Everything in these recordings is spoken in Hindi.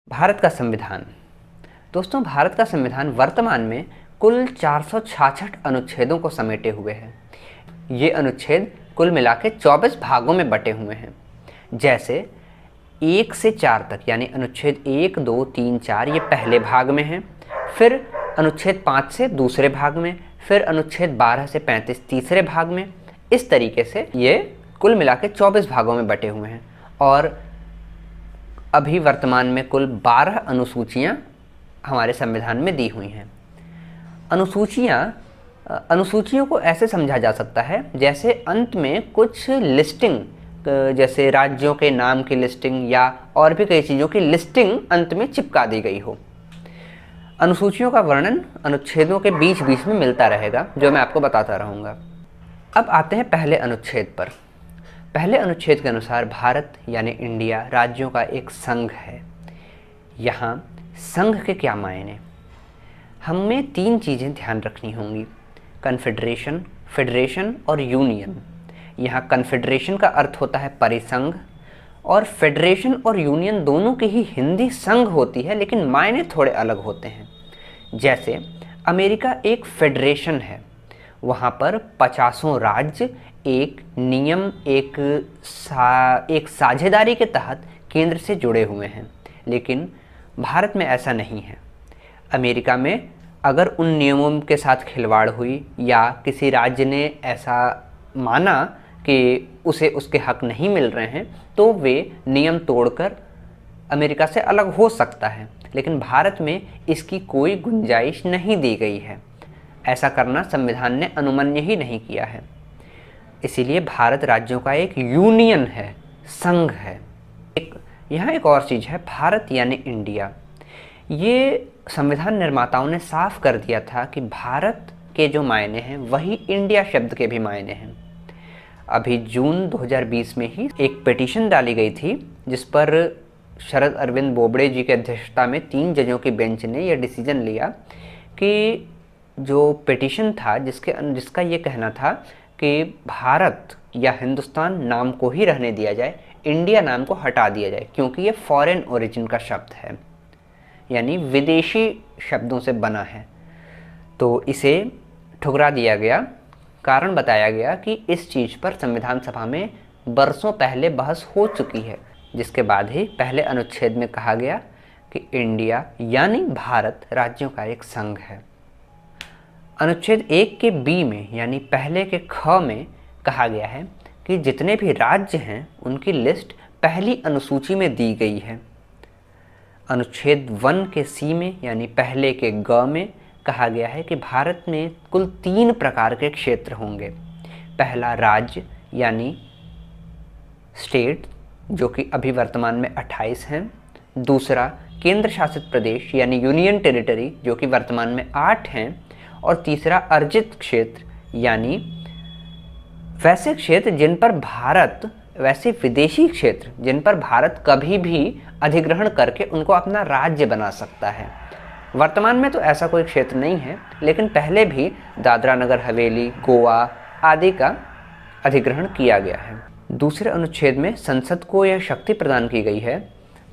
भारत का संविधान। दोस्तों, भारत का संविधान वर्तमान में कुल 466 अनुच्छेदों को समेटे हुए है। ये अनुच्छेद कुल मिला के 24 भागों में बटे हुए हैं। जैसे 1 से 4 तक यानी अनुच्छेद 1, 2, 3, 4 ये पहले भाग में हैं। फिर अनुच्छेद 5 से दूसरे भाग में, फिर अनुच्छेद 12 से 35 तीसरे भाग में। इस तरीके से ये कुल मिला के 24 भागों में बटे हुए हैं और अभी वर्तमान में कुल 12 अनुसूचियाँ हमारे संविधान में दी हुई हैं। अनुसूचियों को ऐसे समझा जा सकता है जैसे अंत में कुछ लिस्टिंग, जैसे राज्यों के नाम की लिस्टिंग या और भी कई चीज़ों की लिस्टिंग अंत में चिपका दी गई हो। अनुसूचियों का वर्णन अनुच्छेदों के बीच बीच में मिलता रहेगा, जो मैं आपको बताता रहूँगा। अब आते हैं पहले अनुच्छेद पर। पहले अनुच्छेद के अनुसार भारत यानी इंडिया राज्यों का एक संघ है। यहाँ संघ के क्या मायने? हमें 3 चीज़ें ध्यान रखनी होंगी: कन्फेडरेशन, फेडरेशन और यूनियन। यहाँ कन्फेडरेशन का अर्थ होता है परिसंघ और फेडरेशन और यूनियन दोनों की ही हिंदी संघ होती है, लेकिन मायने थोड़े अलग होते हैं। जैसे अमेरिका एक फेडरेशन है, वहाँ पर 50 राज्य एक नियम, एक साझेदारी के तहत केंद्र से जुड़े हुए हैं। लेकिन भारत में ऐसा नहीं है। अमेरिका में अगर उन नियमों के साथ खिलवाड़ हुई या किसी राज्य ने ऐसा माना कि उसे उसके हक नहीं मिल रहे हैं, तो वे नियम तोड़कर अमेरिका से अलग हो सकता है। लेकिन भारत में इसकी कोई गुंजाइश नहीं दी गई है। ऐसा करना संविधान ने अनुमन्य ही नहीं किया है। इसीलिए भारत राज्यों का एक यूनियन है, संघ है। यहाँ एक और चीज़ है, भारत यानी इंडिया। ये संविधान निर्माताओं ने साफ कर दिया था कि भारत के जो मायने हैं वही इंडिया शब्द के भी मायने हैं। अभी जून 2020 में ही एक पिटीशन डाली गई थी, जिस पर शरद अरविंद बोबड़े जी की अध्यक्षता में 3 जजों की बेंच ने यह डिसीजन लिया कि जो पिटीशन था जिसका ये कहना था कि भारत या हिंदुस्तान नाम को ही रहने दिया जाए, इंडिया नाम को हटा दिया जाए, क्योंकि ये फॉरेन ओरिजिन का शब्द है, यानी विदेशी शब्दों से बना है। तो इसे ठुकरा दिया गया। कारण बताया गया कि इस चीज़ पर संविधान सभा में बरसों पहले बहस हो चुकी है, जिसके बाद ही पहले अनुच्छेद में कहा गया कि इंडिया यानी भारत राज्यों का एक संघ है। अनुच्छेद 1 के बी में यानी पहले के ख में कहा गया है कि जितने भी राज्य हैं उनकी लिस्ट पहली अनुसूची में दी गई है। अनुच्छेद 1 के सी में यानी पहले के ग में कहा गया है कि भारत में कुल 3 प्रकार के क्षेत्र होंगे। पहला राज्य यानी स्टेट, जो कि अभी वर्तमान में 28 हैं। दूसरा केंद्र शासित प्रदेश यानी यूनियन टेरिटरी, जो कि वर्तमान में 8 हैं। और तीसरा अर्जित क्षेत्र यानी वैसे विदेशी क्षेत्र जिन पर भारत कभी भी अधिग्रहण करके उनको अपना राज्य बना सकता है। वर्तमान में तो ऐसा कोई क्षेत्र नहीं है, लेकिन पहले भी दादरा नगर हवेली, गोवा आदि का अधिग्रहण किया गया है। दूसरे अनुच्छेद में संसद को यह शक्ति प्रदान की गई है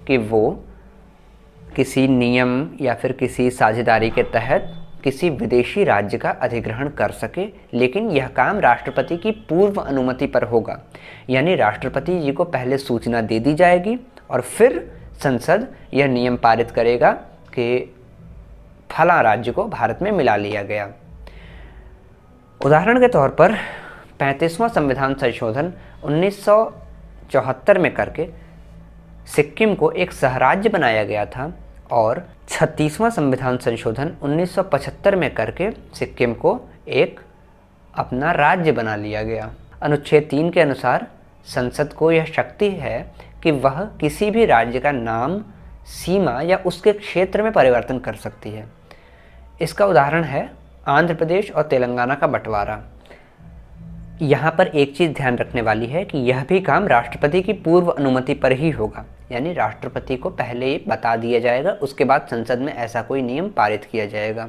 कि वो किसी नियम या फिर किसी साझेदारी के तहत किसी विदेशी राज्य का अधिग्रहण कर सके, लेकिन यह काम राष्ट्रपति की पूर्व अनुमति पर होगा। यानी राष्ट्रपति जी को पहले सूचना दे दी जाएगी और फिर संसद यह नियम पारित करेगा कि फला राज्य को भारत में मिला लिया गया। उदाहरण के तौर पर 35वां संविधान संशोधन 1974 में करके सिक्किम को एक सहराज्य बनाया गया था और 36वां संविधान संशोधन 1975 में करके सिक्किम को एक अपना राज्य बना लिया गया। अनुच्छेद 3 के अनुसार संसद को यह शक्ति है कि वह किसी भी राज्य का नाम, सीमा या उसके क्षेत्र में परिवर्तन कर सकती है। इसका उदाहरण है आंध्र प्रदेश और तेलंगाना का बंटवारा। यहाँ पर एक चीज़ ध्यान रखने वाली है कि यह भी काम राष्ट्रपति की पूर्व अनुमति पर ही होगा, यानी राष्ट्रपति को पहले बता दिया जाएगा, उसके बाद संसद में ऐसा कोई नियम पारित किया जाएगा।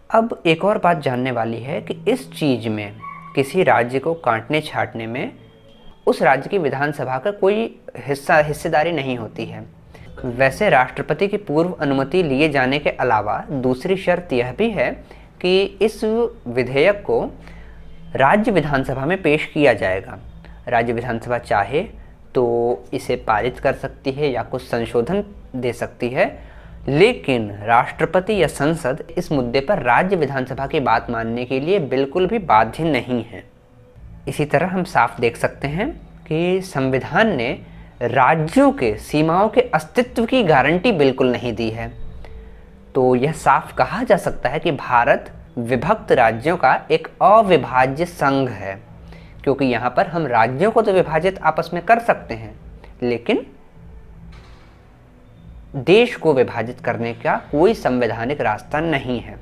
अब एक और बात जानने वाली है कि इस चीज़ में किसी राज्य को काटने छाँटने में उस राज्य की विधानसभा का कोई हिस्सेदारी नहीं होती है। वैसे राष्ट्रपति की पूर्व अनुमति लिए जाने के अलावा दूसरी शर्त यह भी है कि इस विधेयक को राज्य विधानसभा में पेश किया जाएगा। राज्य विधानसभा चाहे तो इसे पारित कर सकती है या कुछ संशोधन दे सकती है, लेकिन राष्ट्रपति या संसद इस मुद्दे पर राज्य विधानसभा की बात मानने के लिए बिल्कुल भी बाध्य नहीं है। इसी तरह हम साफ देख सकते हैं कि संविधान ने राज्यों के सीमाओं के अस्तित्व की गारंटी बिल्कुल नहीं दी है। तो यह साफ कहा जा सकता है कि भारत विभक्त राज्यों का एक अविभाज्य संघ है, क्योंकि यहाँ पर हम राज्यों को तो विभाजित आपस में कर सकते हैं, लेकिन देश को विभाजित करने का कोई संवैधानिक रास्ता नहीं है।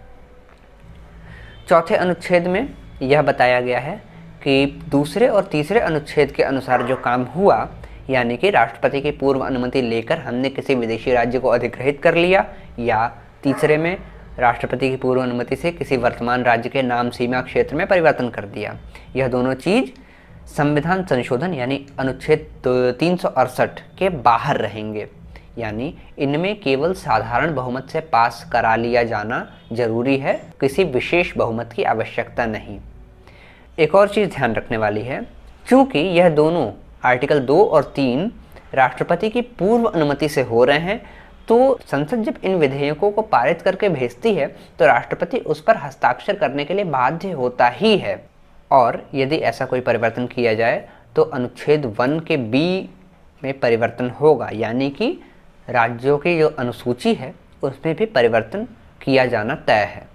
चौथे अनुच्छेद में यह बताया गया है कि दूसरे और तीसरे अनुच्छेद के अनुसार जो काम हुआ, यानी कि राष्ट्रपति की पूर्व अनुमति लेकर हमने किसी विदेशी राज्य को अधिग्रहित कर लिया, या तीसरे में राष्ट्रपति की पूर्व अनुमति से किसी वर्तमान राज्य के नाम सीमा क्षेत्र में परिवर्तन कर दिया, यह दोनों चीज़ संविधान संशोधन यानी अनुच्छेद 368 के बाहर रहेंगे। यानी इनमें केवल साधारण बहुमत से पास करा लिया जाना जरूरी है, किसी विशेष बहुमत की आवश्यकता नहीं। एक और चीज़ ध्यान रखने वाली है, क्योंकि यह दोनों आर्टिकल 2 और 3 राष्ट्रपति की पूर्व अनुमति से हो रहे हैं, तो संसद जब इन विधेयकों को पारित करके भेजती है तो राष्ट्रपति उस पर हस्ताक्षर करने के लिए बाध्य होता ही है। और यदि ऐसा कोई परिवर्तन किया जाए तो अनुच्छेद 1 के बी में परिवर्तन होगा, यानी कि राज्यों की जो अनुसूची है उसमें भी परिवर्तन किया जाना तय है।